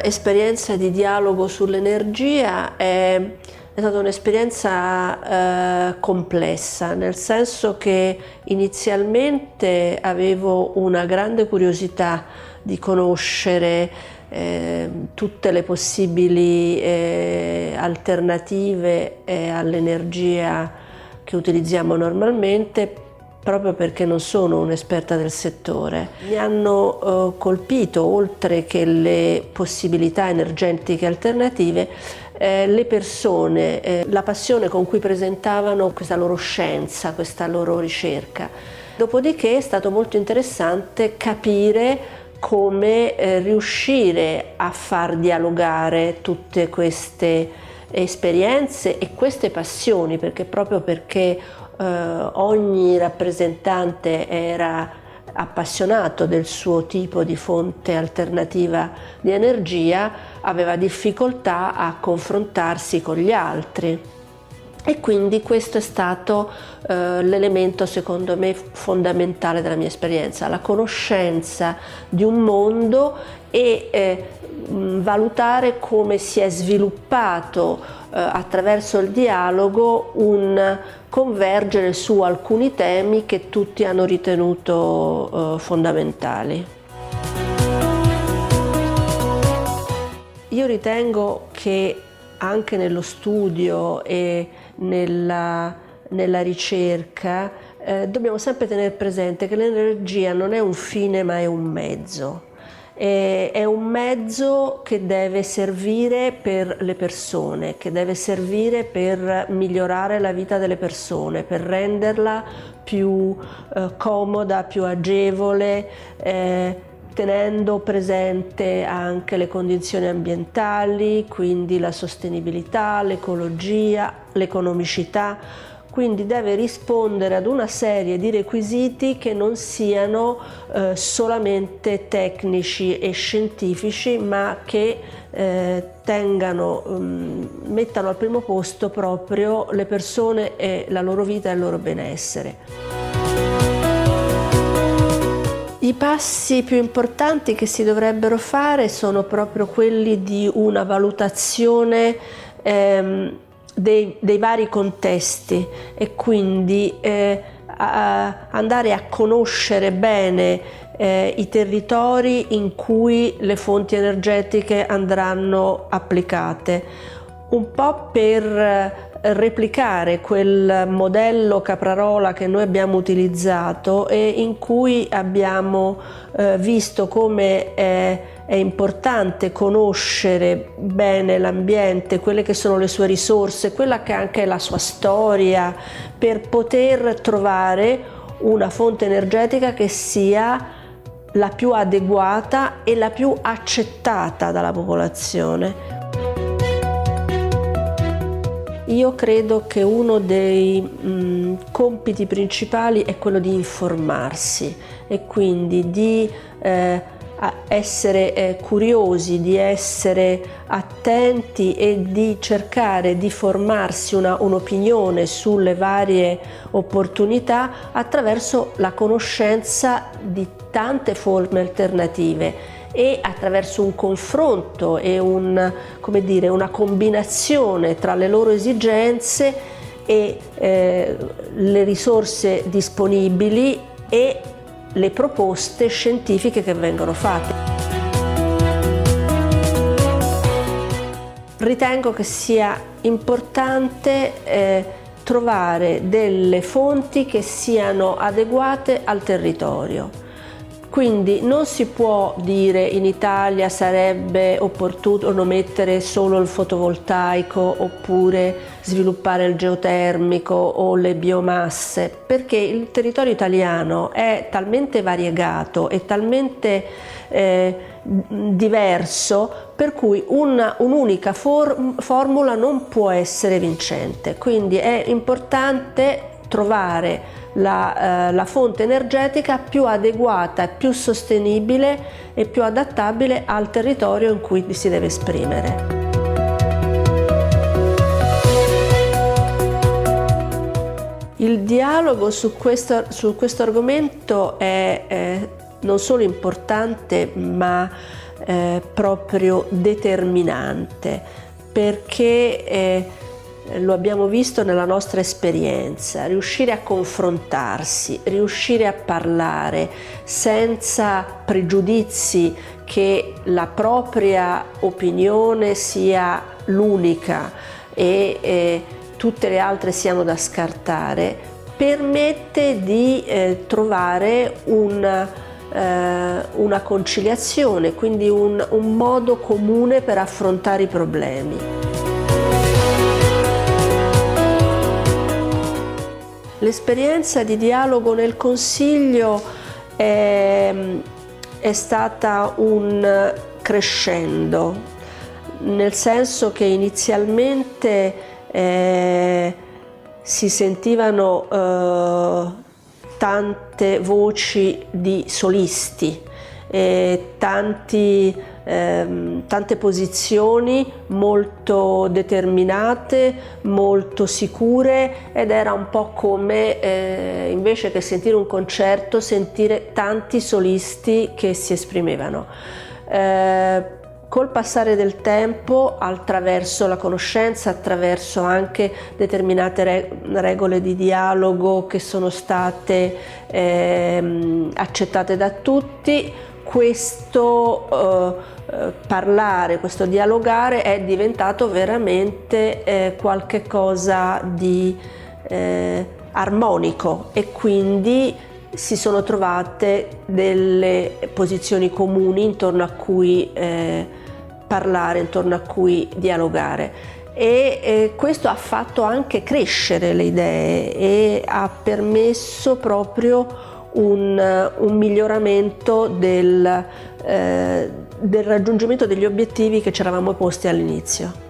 prima esperienza di dialogo sull'energia è stata un'esperienza complessa, nel senso che inizialmente avevo una grande curiosità di conoscere tutte le possibili alternative all'energia che utilizziamo normalmente, proprio perché non sono un'esperta del settore. Mi hanno colpito, oltre che le possibilità energetiche alternative, le persone, la passione con cui presentavano questa loro scienza, questa loro ricerca. Dopodiché è stato molto interessante capire come riuscire a far dialogare tutte queste esperienze e queste passioni, proprio perché ogni rappresentante era appassionato del suo tipo di fonte alternativa di energia, aveva difficoltà a confrontarsi con gli altri. E quindi questo è stato l'elemento, secondo me, fondamentale della mia esperienza, la conoscenza di un mondo e valutare come si è sviluppato attraverso il dialogo un convergere su alcuni temi che tutti hanno ritenuto fondamentali. Io ritengo che anche nello studio e nella ricerca dobbiamo sempre tenere presente che l'energia non è un fine ma è un mezzo. È un mezzo che deve servire per le persone, che deve servire per migliorare la vita delle persone, per renderla più comoda, più agevole, tenendo presente anche le condizioni ambientali, quindi la sostenibilità, l'ecologia, l'economicità. Quindi deve rispondere ad una serie di requisiti che non siano solamente tecnici e scientifici, ma che mettano al primo posto proprio le persone e la loro vita e il loro benessere. I passi più importanti che si dovrebbero fare sono proprio quelli di una valutazione dei vari contesti e quindi andare a conoscere bene i territori in cui le fonti energetiche andranno applicate, un po' per replicare quel modello Caprarola che noi abbiamo utilizzato e in cui abbiamo visto come è importante conoscere bene l'ambiente, quelle che sono le sue risorse, quella che anche è la sua storia, per poter trovare una fonte energetica che sia la più adeguata e la più accettata dalla popolazione. Io credo che uno dei compiti principali è quello di informarsi e quindi di essere curiosi, di essere attenti e di cercare di formarsi un'opinione sulle varie opportunità attraverso la conoscenza di tante forme alternative e attraverso un confronto e una combinazione tra le loro esigenze e le risorse disponibili e le proposte scientifiche che vengono fatte. Ritengo che sia importante trovare delle fonti che siano adeguate al territorio. Quindi non si può dire in Italia sarebbe opportuno mettere solo il fotovoltaico oppure sviluppare il geotermico o le biomasse, perché il territorio italiano è talmente variegato e talmente diverso per cui un'unica formula non può essere vincente. Quindi è importante trovare la fonte energetica più adeguata, più sostenibile e più adattabile al territorio in cui si deve esprimere. Il dialogo su questo argomento è non solo importante, ma proprio determinante, perché lo abbiamo visto nella nostra esperienza, riuscire a confrontarsi, riuscire a parlare senza pregiudizi che la propria opinione sia l'unica e tutte le altre siano da scartare, permette di trovare una conciliazione, quindi un modo comune per affrontare i problemi. L'esperienza di dialogo nel Consiglio è stata un crescendo, nel senso che inizialmente si sentivano tante voci di solisti, tante posizioni molto determinate, molto sicure, ed era un po' come invece che sentire un concerto, sentire tanti solisti che si esprimevano. Col passare del tempo, attraverso la conoscenza, attraverso anche determinate regole di dialogo che sono state accettate da tutti, questo parlare, questo dialogare è diventato veramente qualche cosa di armonico, e quindi si sono trovate delle posizioni comuni intorno a cui parlare, intorno a cui dialogare, e questo ha fatto anche crescere le idee e ha permesso proprio un miglioramento del raggiungimento degli obiettivi che ci eravamo posti all'inizio.